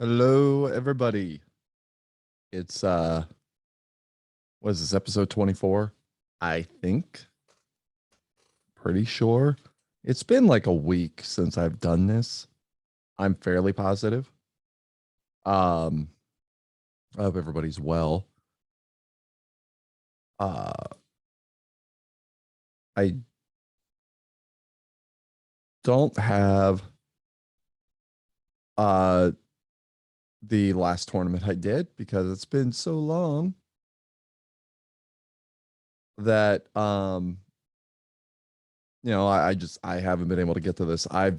Hello, everybody. It's what is this, episode 24? I think. Pretty sure. It's been like a week since I've done this. I'm fairly positive. Um, I hope everybody's well. Uh I don't have uh the last tournament I did because it's been so long that I haven't been able to get to this. I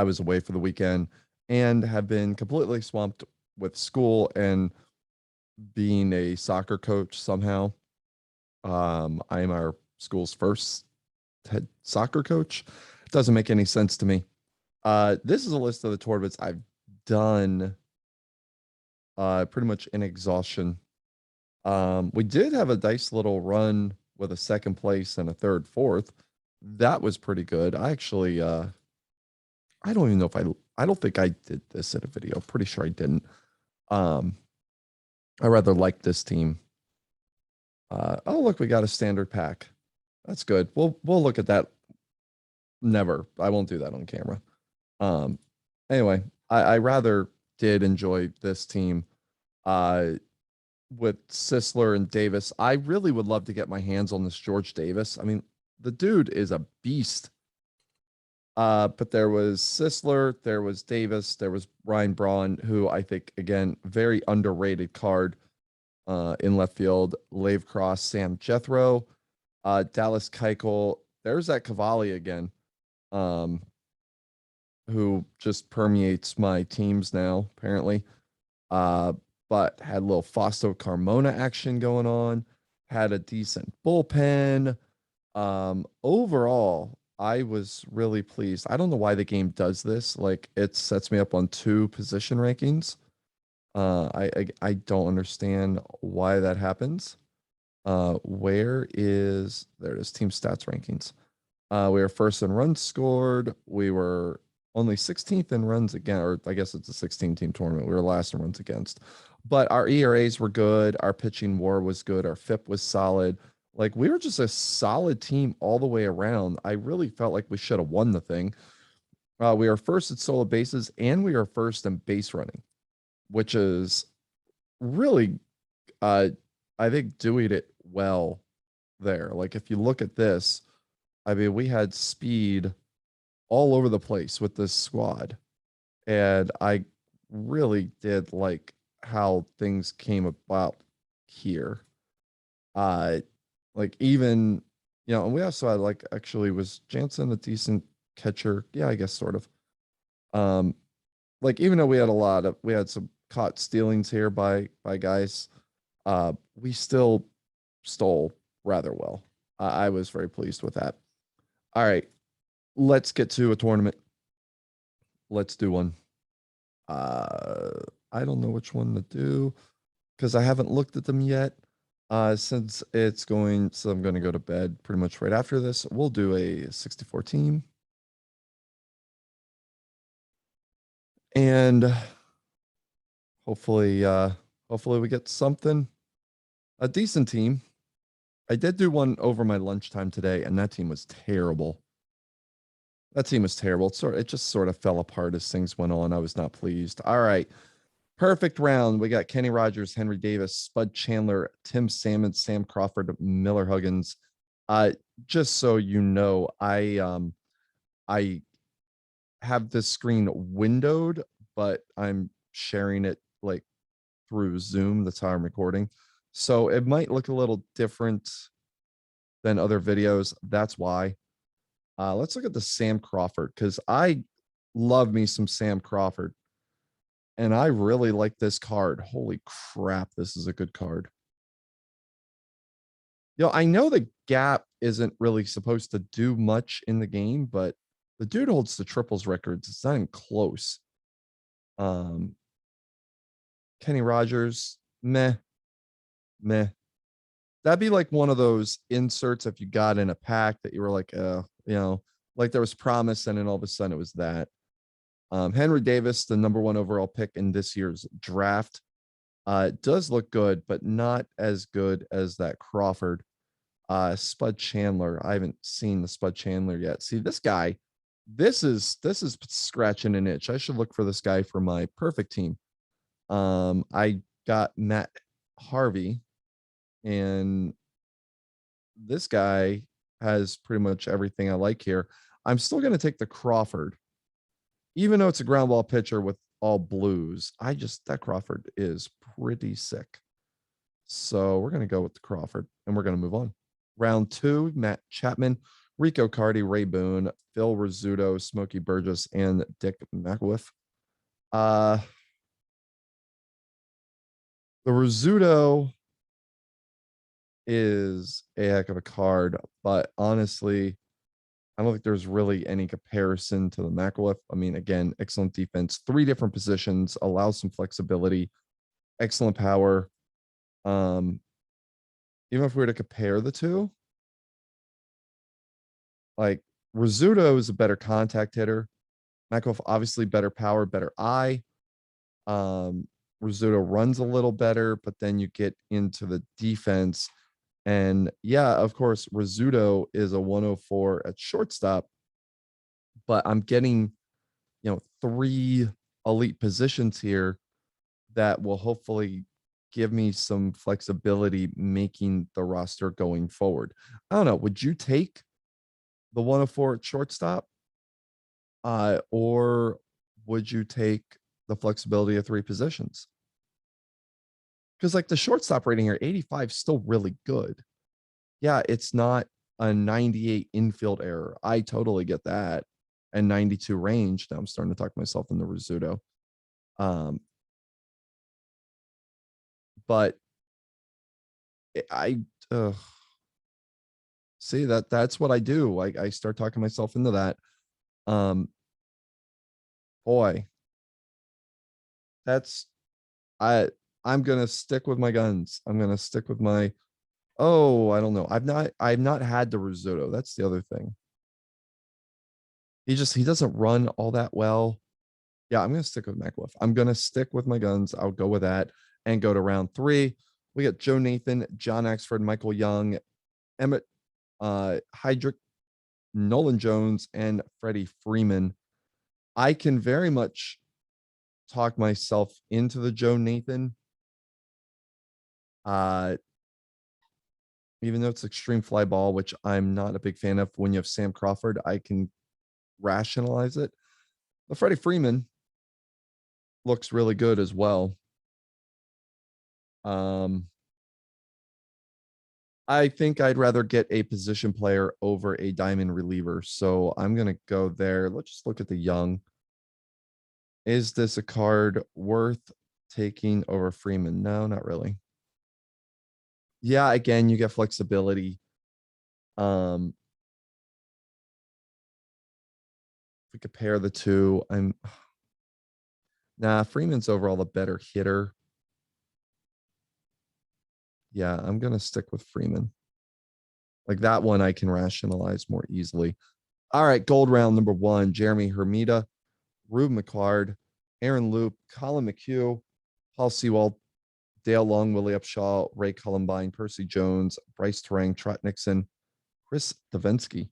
was away for the weekend and have been completely swamped with school and being a soccer coach somehow. I am our school's first head soccer coach. Doesn't make any sense to me. This is a list of the tournaments I've done pretty much in exhaustion. We did have a nice little run with a second place and a third, fourth. That was pretty good. I don't even know if I don't think I did this in a video. Pretty sure I didn't. Um, I rather like this team. Oh, look, we got a standard pack. That's good. We'll look at that. Never. I won't do that on camera. Um, anyway, I rather did enjoy this team. Uh, with Sisler and Davis. I really would love to get my hands on this George Davis. I mean, the dude is a beast. But there was Sisler, there was Davis, there was Ryan Braun, who I think again very underrated card in left field. Lave Cross, Sam Jethro, Dallas Keuchel. There's that Cavalli again, um, who just permeates my teams now apparently. But had a little Fausto Carmona action going on. Had a decent bullpen. Overall, I was really pleased. I don't know why the game does this. Like it sets me up on two position rankings. I don't understand why that happens. Where is there it is, team stats rankings. We were first in runs scored. We were only 16th in runs again, or I guess it's a 16 team tournament. We were last in runs against, but our ERAs were good. Our pitching WAR was good. Our FIP was solid. Like we were just a solid team all the way around. I really felt like we should have won the thing. We are first at solo bases and we are first in base running, which is really, uh, I think doing it well there. Like if you look at this, I mean, we had speed all over the place with this squad. And I really did like how things came about here. Uh like even and we also had like actually was Jansen a decent catcher? Yeah, I guess sort of. Um like even though we had some caught stealings here by guys, we still stole rather well. I was very pleased with that. All right, let's get to a tournament. Let's do one. Uh, I don't know which one to do because I haven't looked at them yet. Since it's going, so I'm going to go to bed pretty much right after this. We'll do a 64 team. And hopefully, hopefully we get something, a decent team. I did do one over my lunchtime today, and that team was terrible. That team was terrible. It just sort of fell apart as things went on. I was not pleased. All right. Perfect round. We got Kenny Rogers, Henry Davis, Spud Chandler, Tim Salmon, Sam Crawford, Miller Huggins. Just so you know, I have this screen windowed, but I'm sharing it like through Zoom. That's how I'm recording. So it might look a little different than other videos. That's why. Let's look at the Sam Crawford because I love me some Sam Crawford. And I really like this card. Holy crap, this is a good card. I know the gap isn't really supposed to do much in the game, but the dude holds the triples records. It's not even close. Um, Kenny Rogers, meh, meh. That'd be like one of those inserts if you got in a pack that you were like, like there was promise, and then all of a sudden it was that. Henry Davis, the #1 overall pick in this year's draft. It does look good, but not as good as that Crawford. Spud Chandler. I haven't seen the Spud Chandler yet. See, this guy, this is scratching an itch. I should look for this guy for my perfect team. I got Matt Harvey, and this guy has pretty much everything I like here. I'm still going to take the Crawford, even though it's a ground ball pitcher with all blues. That Crawford is pretty sick. So we're going to go with the Crawford and we're going to move on. Round 2, Matt Chapman, Rico Cardi, Ray Boone, Phil Rizzuto, Smokey Burgess, and Dick McWiff. The Rizzuto is a heck of a card, but honestly, I don't think there's really any comparison to the McAuliffe. I mean, again, excellent defense, 3 different positions, allows some flexibility, excellent power. Even if we were to compare the two, like Rizzuto is a better contact hitter. McAuliffe obviously better power, better eye. Rizzuto runs a little better, but then you get into the defense. And yeah, of course, Rizzuto is a 104 at shortstop, but I'm getting, 3 elite positions here that will hopefully give me some flexibility making the roster going forward. I don't know. Would you take the 104 at shortstop? Or would you take the flexibility of 3 positions? Because like the shortstop rating here, 85 is still really good. Yeah, it's not a 98 infield error. I totally get that. And 92 range. Now I'm starting to talk myself into Rizzuto. But I see that's what I do. Like I start talking myself into that. Um, boy, that's I I'm gonna stick with my guns. I'm gonna stick with my I don't know. I've not had the risotto. That's the other thing. He doesn't run all that well. Yeah, I'm gonna stick with McWiff. I'm gonna stick with my guns. I'll go with that and go to round 3. We got Joe Nathan, John Axford, Michael Young, Emmett Heydrich, Nolan Jones, and Freddie Freeman. I can very much talk myself into the Joe Nathan. Uh, even though it's extreme fly ball, which I'm not a big fan of. When you have Sam Crawford, I can rationalize it. But Freddie Freeman looks really good as well. I think I'd rather get a position player over a diamond reliever. So I'm going to go there. Let's just look at the young. Is this a card worth taking over Freeman? No, not really. Yeah, again, you get flexibility. If we compare the two, Freeman's overall the better hitter. Yeah, I'm gonna stick with Freeman. Like that one I can rationalize more easily. All right, gold round number 1, Jeremy Hermida, Rube McCard, Aaron Loop, Colin McHugh, Paul Sewald, Dale Long, Willie Upshaw, Ray Columbine, Percy Jones, Bryce Terang, Trot Nixon, Chris Davinsky.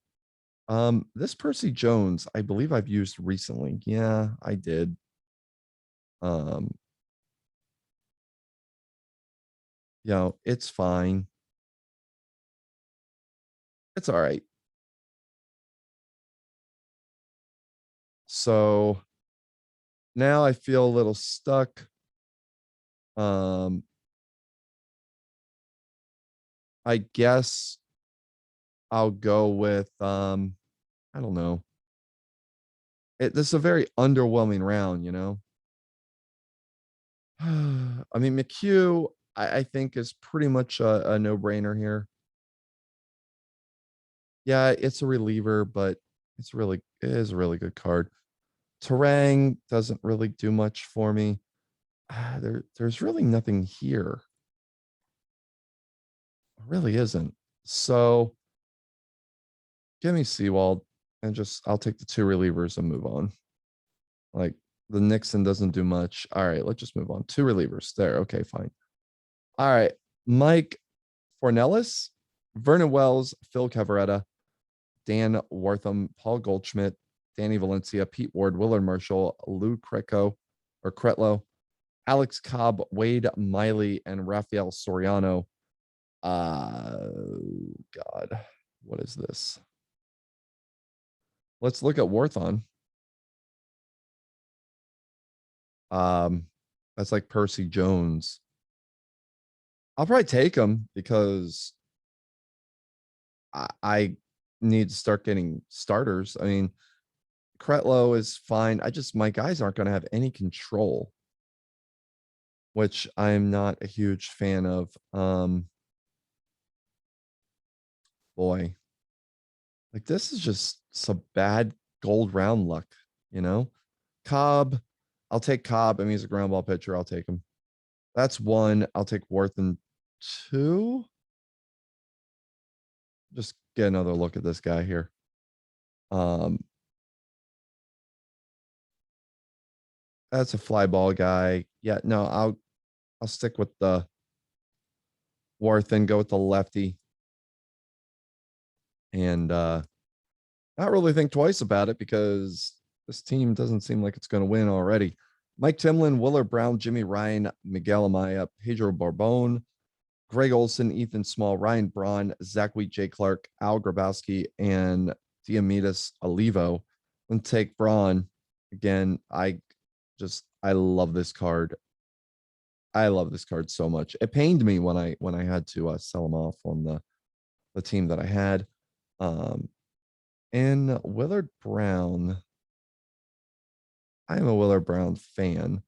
This Percy Jones, I believe I've used recently. Yeah, I did. It's fine. It's all right. So now I feel a little stuck. I guess I'll go with I don't know. This is a very underwhelming round, I mean, McHugh, I think is pretty much a no-brainer here. Yeah, it's a reliever, but it is a really good card. Terang doesn't really do much for me. There's really nothing here. It really isn't. So give me Seawald and I'll take the 2 relievers and move on. Like the Nixon doesn't do much. All right, let's just move on. Two relievers there. Okay, fine. All right, Mike Fornellis, Vernon Wells, Phil Cavaretta, Dan Wortham, Paul Goldschmidt, Danny Valencia, Pete Ward, Willard Marshall, Lou Cretko or Cretlow, Alex Cobb, Wade Miley, and Rafael Soriano. God, what is this? Let's look at Worthon. Um, that's like Percy Jones. I'll probably take him because I need to start getting starters. I mean, Cretlow is fine. My guys aren't going to have any control, which I'm not a huge fan of. Boy, like this is just some bad gold round luck, you know? Cobb, I'll take Cobb. I mean, he's a ground ball pitcher. I'll take him. That's one. I'll take Worth and two. Just get another look at this guy here. Um, that's a fly ball guy. Yeah, no, I'll stick with the Worth and go with the lefty. And not really think twice about it because this team doesn't seem like it's going to win already. Mike Timlin, Willard Brown, Jimmy Ryan, Miguel Amaya, Pedro Barbone, Greg Olson, Ethan Small, Ryan Braun, Zach Wheat, Jay Clark, Al Grabowski, and Diomedes Olivo. And take Braun again. I love this card. I love this card so much. It pained me when I had to sell him off on the team that I had. Um, and Willard Brown, I am a Willard Brown fan.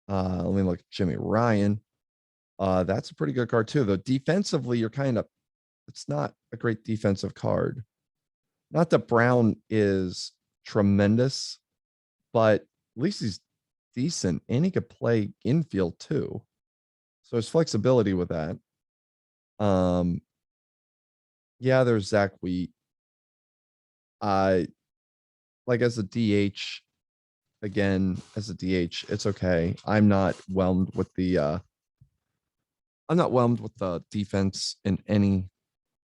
Let me look at Jimmy Ryan. That's a pretty good card too. Though defensively, it's not a great defensive card. Not that Brown is tremendous, but at least he's decent and he could play infield too. So there's flexibility with that. Um, yeah, there's Zach Wheat. Uh, like as a DH, again, as a DH, it's okay. I'm not whelmed with the defense in any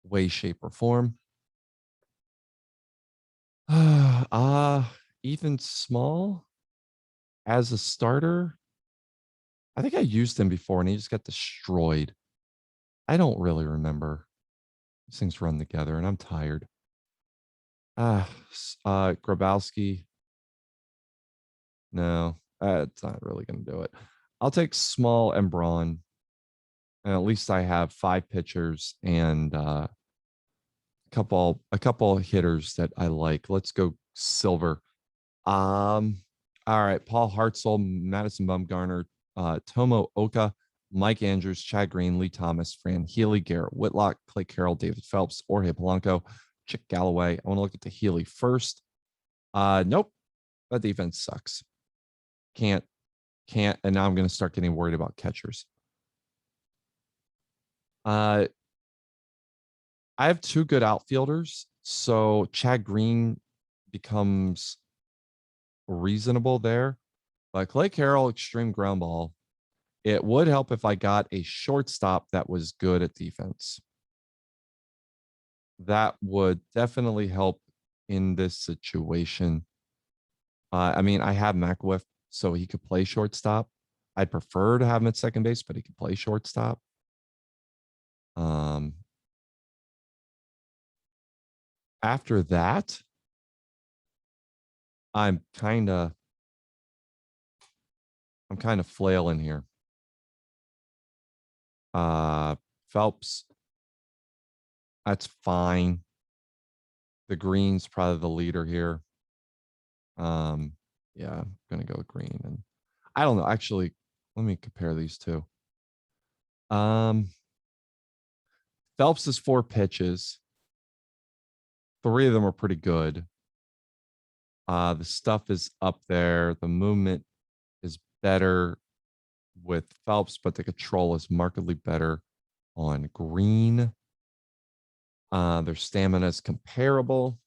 way, shape, or form. Ethan Small as a starter. I think I used him before and he just got destroyed. I don't really remember. These things run together and I'm tired. Grabowski. No, it's not really going to do it. I'll take Small and Braun. And at least I have five pitchers and a couple hitters that I like. Let's go Silver. All right, Paul Hartzell, Madison Bumgarner, Tomo Oka, Mike Andrews, Chad Green, Lee Thomas, Fran Healy, Garrett Whitlock, Clay Carroll, David Phelps, Jorge Polanco, Chick Galloway. I want to look at the Healy first. Nope, that defense sucks. Can't, and now I'm going to start getting worried about catchers. I have two good outfielders, so Chad Green becomes reasonable there. But Clay Carroll, extreme ground ball. It would help if I got a shortstop that was good at defense. That would definitely help in this situation. I mean, I have McWiff, so he could play shortstop. I'd prefer to have him at second base, but he could play shortstop. After that, I'm kind of flailing here. Phelps, that's fine. The Green's probably the leader here. Yeah, I'm gonna go with Green, and I don't know. Actually, let me compare these two. Phelps is 4 pitches. 3 of them are pretty good. The stuff is up there. The movement is better with Phelps, but the control is markedly better on Green. Their stamina is comparable.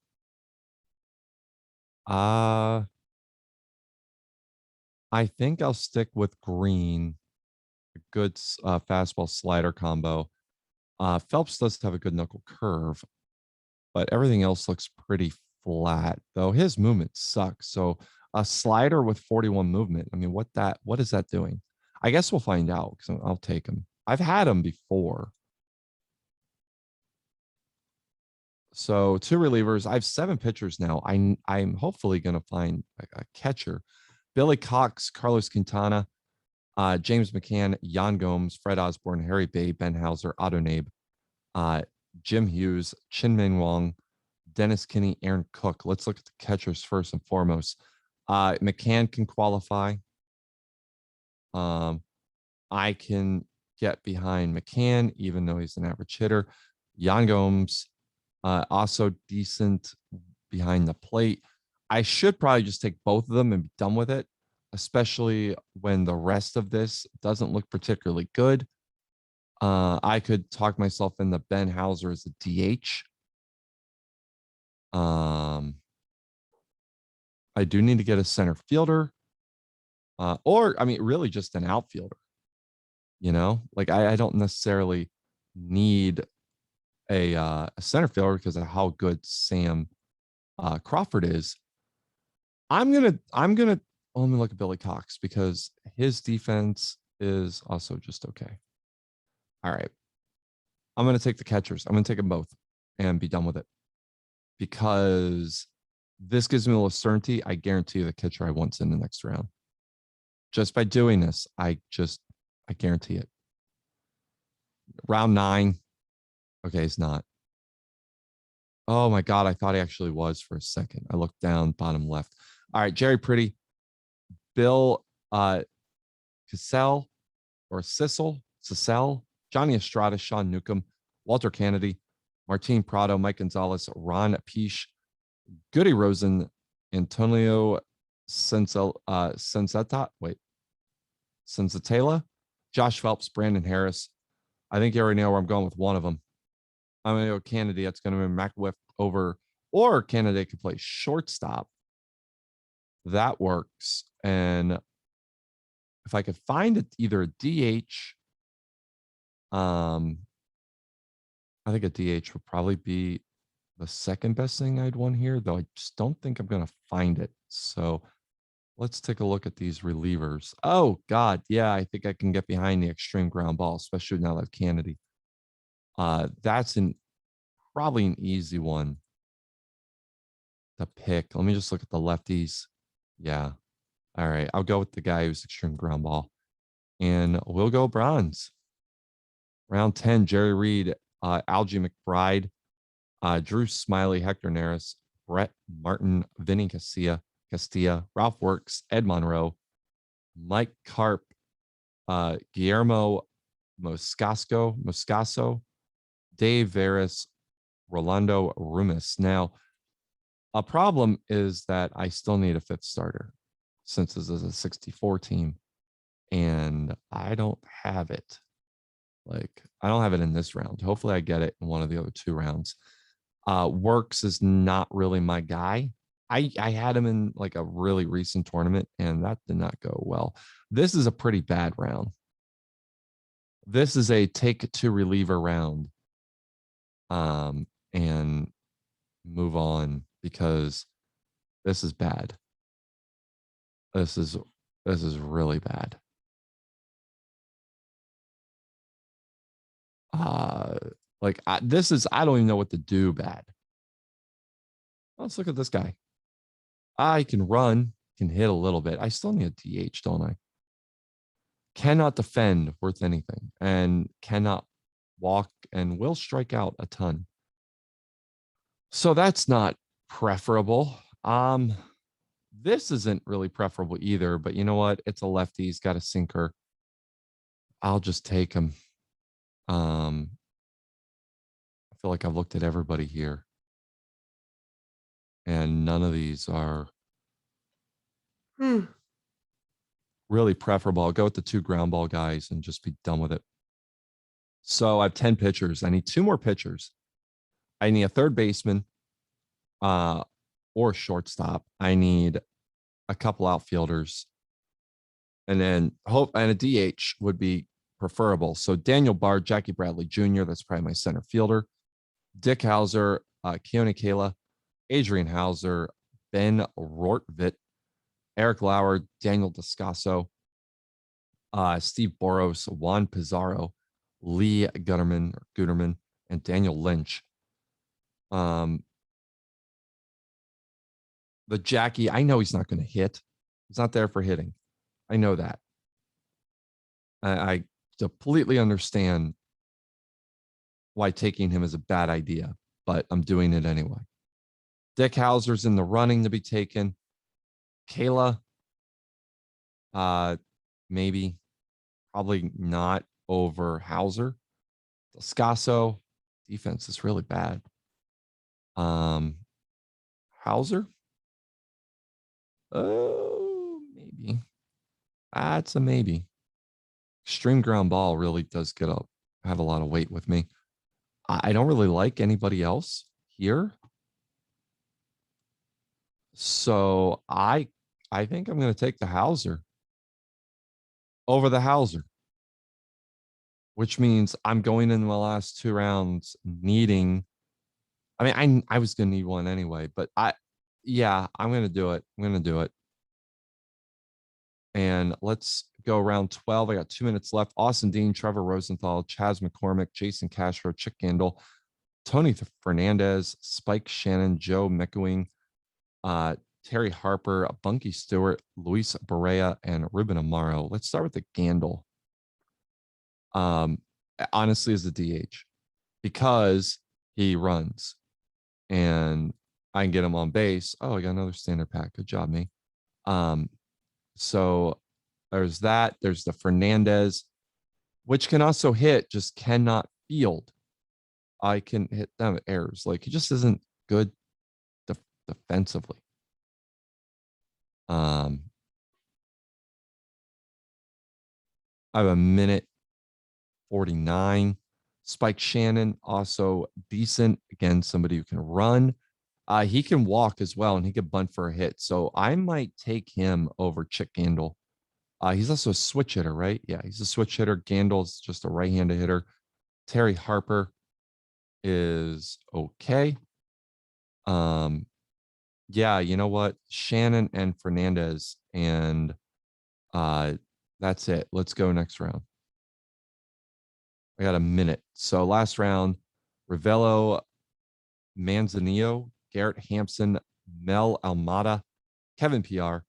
I think I'll stick with green. A good fastball slider combo. Phelps does have a good knuckle curve, but everything else looks pretty flat, though his movement sucks. So a slider with 41 movement. I mean, what is that doing? I guess we'll find out because I'll take him. I've had him before. So two relievers. I have 7 pitchers now. I'm hopefully gonna find a catcher. Billy Cox, Carlos Quintana, James McCann, Jan Gomes, Fred Osborne, Harry Bay, Ben Hauser, Otto Nabe, Jim Hughes, Chin Ming Wong, Dennis Kinney, Aaron Cook. Let's look at the catchers first and foremost. McCann can qualify. I can get behind McCann, even though he's an average hitter. Jan Gomes, also decent behind the plate. I should probably just take both of them and be done with it, especially when the rest of this doesn't look particularly good. I could talk myself into Ben Hauser as a DH. I do need to get a center fielder, or I mean, really just an outfielder. You know, like I don't necessarily need a center fielder because of how good Sam Crawford is. I'm gonna only look at Billy Cox because his defense is also just okay. All right. I'm gonna take the catchers. I'm gonna take them both and be done with it. Because this gives me a little certainty. I guarantee you the catcher I want's in the next round. Just by doing this, I guarantee it. Round 9. Okay, it's not. Oh my God, I thought he actually was for a second. I looked down bottom left. All right, Jerry Pretty, Bill Cassell or Sissel, Johnny Estrada, Sean Newcomb, Walter Kennedy, Martin Prado, Mike Gonzalez, Ron Peach, Goody Rosen, Antonio Sensatella, Josh Phelps, Brandon Harris. I think you already know where I'm going with one of them. I'm going to go Kennedy. That's going to be McWiff over, or Kennedy could play shortstop. That works. And if I could find it, either a DH, I think a DH would probably be the second best thing I'd want here, though I just don't think I'm going to find it. So let's take a look at these relievers. Oh, God. Yeah, I think I can get behind the extreme ground ball, especially now that I have Kennedy. That's probably an easy one to pick. Let me just look at the lefties. Yeah. All right. I'll go with the guy who's extreme ground ball. And we'll go bronze. Round 10, Jerry Reed, Algie McBride, Drew Smiley, Hector Neris, Brett Martin, Vinny Castilla, Ralph Works, Ed Monroe, Mike Carp, Guillermo Moscaso, Dave Veras, Rolando Rumis. Now, a problem is that I still need a 5th starter since this is a 64 team and I don't have it. Like, I don't have it in this round. Hopefully I get it in one of the other 2 rounds. Works is not really my guy. I had him in like a really recent tournament and that did not go well. This is a pretty bad round. This is a take 2 reliever round. And move on because this is bad. This is really bad. Like this is, I don't even know what to do bad. Let's look at this guy. I can run, can hit a little bit. I still need a DH, don't I? Cannot defend worth anything and cannot walk and will strike out a ton. So that's not preferable. This isn't really preferable either, but you know what? It's a lefty. He's got a sinker. I'll just take him. I feel like I've looked at everybody here. And none of these are really preferable. I'll go with the 2 ground ball guys and just be done with it. So I have 10 pitchers. I need 2 more pitchers. I need a 3rd baseman or shortstop. I need a couple outfielders. And then hope and a DH would be preferable. So Daniel Bard, Jackie Bradley Jr., that's probably my center fielder. Dick Hauser, Keone Kayla, Adrian Hauser, Ben Rortvitt, Eric Lauer, Daniel Descasso, Steve Boros, Juan Pizarro, Lee Guterman, and Daniel Lynch. The Jackie, I know he's not going to hit. He's not there for hitting. I know that. I completely understand why taking him is a bad idea, but I'm doing it anyway. Dick Hauser's in the running to be taken. Kayla, maybe, probably not over Hauser. Descasso, defense is really bad. Hauser, oh, maybe. That's a maybe. Extreme ground ball really does have a lot of weight with me. I don't really like anybody else here. So I think I'm going to take the Hauser over the Hauser, which means I'm going in the last 2 rounds needing. I mean, I was going to need one anyway, but I'm going to do it. I'm going to do it. And let's go round 12. I got 2 minutes left. Austin Dean, Trevor Rosenthal, Chaz McCormick, Jason Castro, Chick Gandil, Tony Fernandez, Spike Shannon, Joe McEwing, Terry Harper, Bunky Stewart, Luis Barea, and Ruben Amaro. Let's start with the Gandil. Honestly, as the DH, because he runs and I can get him on base. Oh, I got another standard pack. Good job, me. So there's that. There's the Fernandez, which can also hit, just cannot field. I can hit them at errors. Like, he just isn't good defensively. I have a minute 49. Spike Shannon, also decent. Again, somebody who can run. He can walk as well, and he could bunt for a hit. So I might take him over Chick Gandil. He's also a switch hitter, right? Yeah, he's a switch hitter. Gandil's just a right-handed hitter. Terry Harper is okay. Yeah, you know what? Shannon and Fernandez, and that's it. Let's go next round. I got a minute. So last round, Ravello, Manzanillo, Garrett Hampson, Mel Almada, Kevin PR,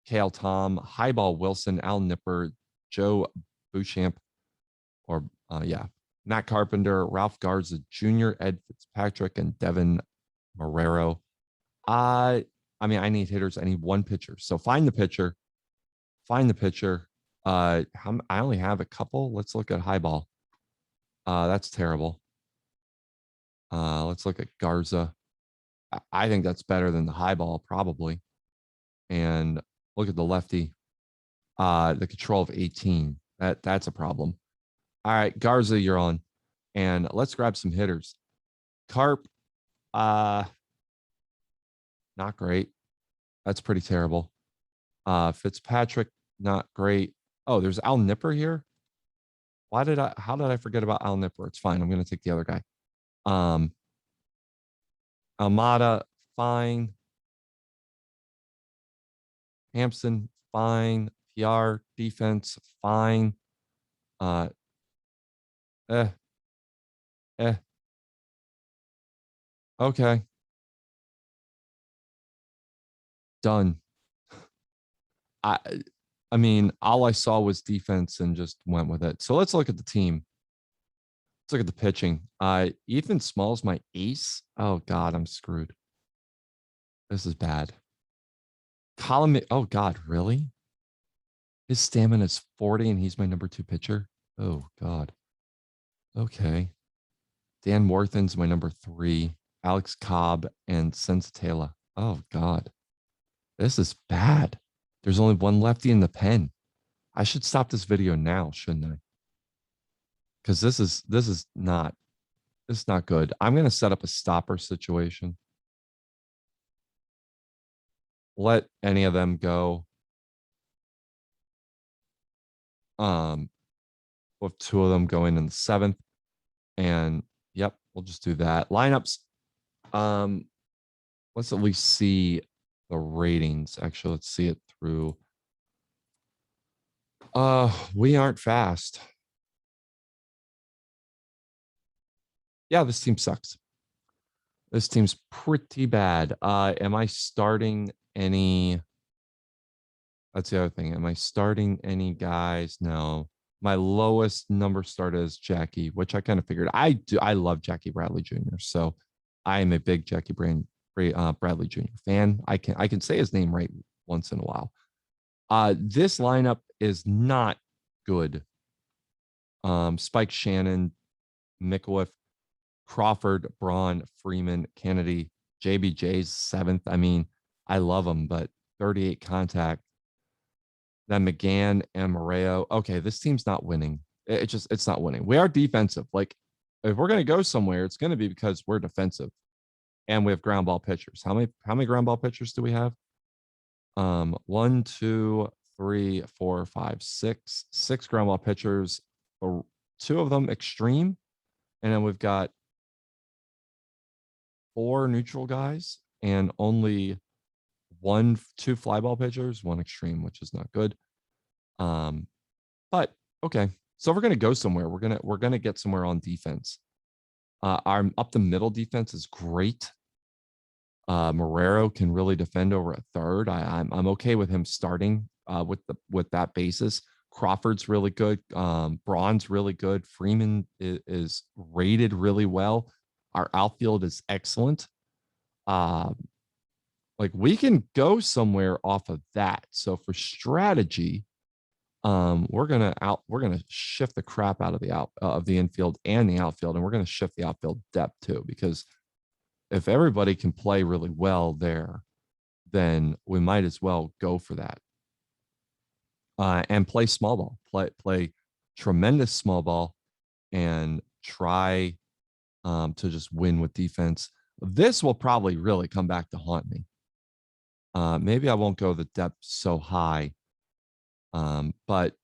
Kale Tom, Highball Wilson, Al Nipper, Joe Bouchamp, or Matt Carpenter, Ralph Garza Jr., Ed Fitzpatrick, and Devin Marrero. I mean, I need hitters. I need one pitcher. So find the pitcher. Find the pitcher. I only have a couple. Let's look at Highball. That's terrible. Let's look at Garza. I think that's better than the Highball, probably. And look at the lefty. The control of 18. That's a problem. All right, Garza, you're on. And let's grab some hitters. Carp, not great. That's pretty terrible. Fitzpatrick, not great. Oh, there's Al Nipper here. How did I forget about Al Nipper? It's fine. I'm going to take the other guy. Almada, fine. Hampson, fine. PR, defense, fine. Okay. Done. I mean, all I saw was defense and just went with it. So let's look at the team. Let's look at the pitching. Ethan Small's my ace. Oh God, I'm screwed. This is bad. Column. Oh God, really? His stamina is 40 and he's my number 2 pitcher. Oh God. Okay. Dan Worthen's my number 3. Alex Cobb and Sensatela. Oh God. This is bad. There's only one lefty in the pen. I should stop this video now, shouldn't I? Because this is not good. I'm gonna set up a stopper situation. Let any of them go. with 2 of them going in the 7th. And yep, we'll just do that. Lineups. Let's at least see the ratings. Actually, let's see it through. We aren't fast. Yeah, this team sucks. This team's pretty bad. Am I starting any? That's the other thing. Am I starting any guys? No. My lowest number started is Jackie, which I kind of figured. I love Jackie Bradley Jr. So I am a big Bradley Jr. fan. I can say his name right once in a while. This lineup is not good. Spike Shannon, Micallef, Crawford, Braun, Freeman, Kennedy, JBJ's 7th. I mean, I love him, but 38 contact. Then McGann and Moreo. Okay, this team's not winning. It's not winning. We are defensive. Like, if we're gonna go somewhere, it's gonna be because we're defensive, and we have ground ball pitchers. How many ground ball pitchers do we have? 1, 2, 3, 4, 5, 6. 6 ground ball pitchers. 2 of them extreme, and then we've got 4 neutral guys and only 2 fly ball pitchers, 1 extreme, which is not good. But okay. So if we're gonna go somewhere, we're gonna get somewhere on defense. Our up the middle defense is great. Marrero can really defend over a third. I'm okay with him starting with that basis. Crawford's really good. Braun's really good. Freeman is rated really well. Our outfield is excellent. Like, we can go somewhere off of that. So for strategy, we're gonna shift the crap out of the infield and the outfield, and we're gonna shift the outfield depth too, because if everybody can play really well there, then we might as well go for that. And play small ball, play tremendous small ball, and try to just win with defense. This will probably really come back to haunt me. Maybe I won't go the depth so high, but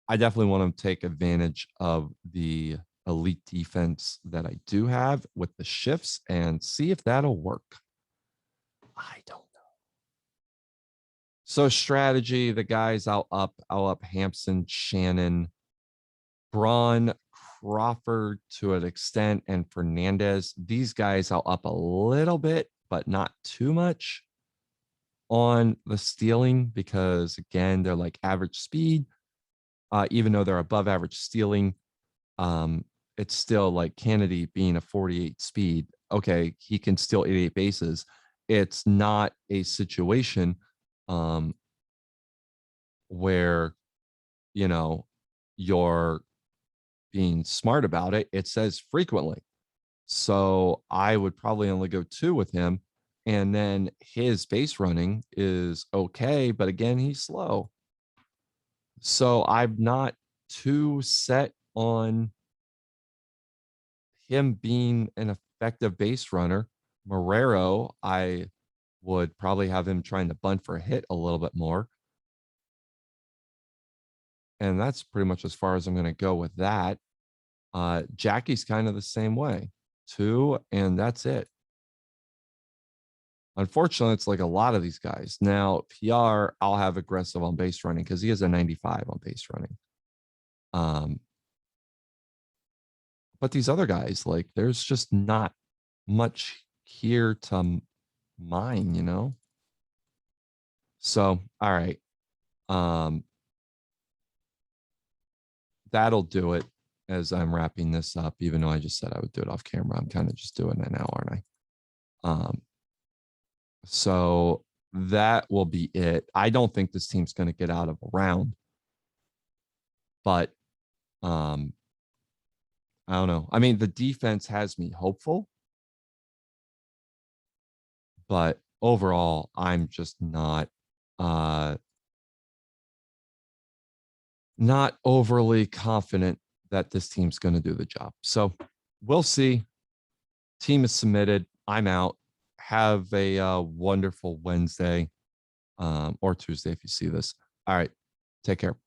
I definitely want to take advantage of the elite defense that I do have with the shifts and see if that'll work. I don't know. So strategy, the guys I'll up Hampson, Shannon, Braun, Crawford to an extent, and Fernandez. These guys I'll up a little bit, but not too much on the stealing, because again, they're like average speed. Even though they're above average stealing, it's still like Kennedy being a 48 speed. Okay, he can steal 88 bases. It's not a situation where, you know, you're being smart about it. It says frequently. So I would probably only go 2 with him. And then his base running is okay, but again, he's slow. So I'm not too set on him being an effective base runner. Marrero, I would probably have him trying to bunt for a hit a little bit more. And that's pretty much as far as I'm going to go with that. Jackie's kind of the same way. 2, and that's it. Unfortunately, it's like a lot of these guys. Now, PR, I'll have aggressive on base running because he has a 95 on base running. But these other guys, like, there's just not much here to mine, you know? So, all right. That'll do it as I'm wrapping this up, even though I just said I would do it off camera. I'm kind of just doing it now, aren't I? So that will be it. I don't think this team's going to get out of a round, but I don't know. I mean, the defense has me hopeful, but overall, I'm just not overly confident that this team's going to do the job. So we'll see. Team is submitted. I'm out. Have a wonderful Wednesday or Tuesday if you see this. All right. Take care.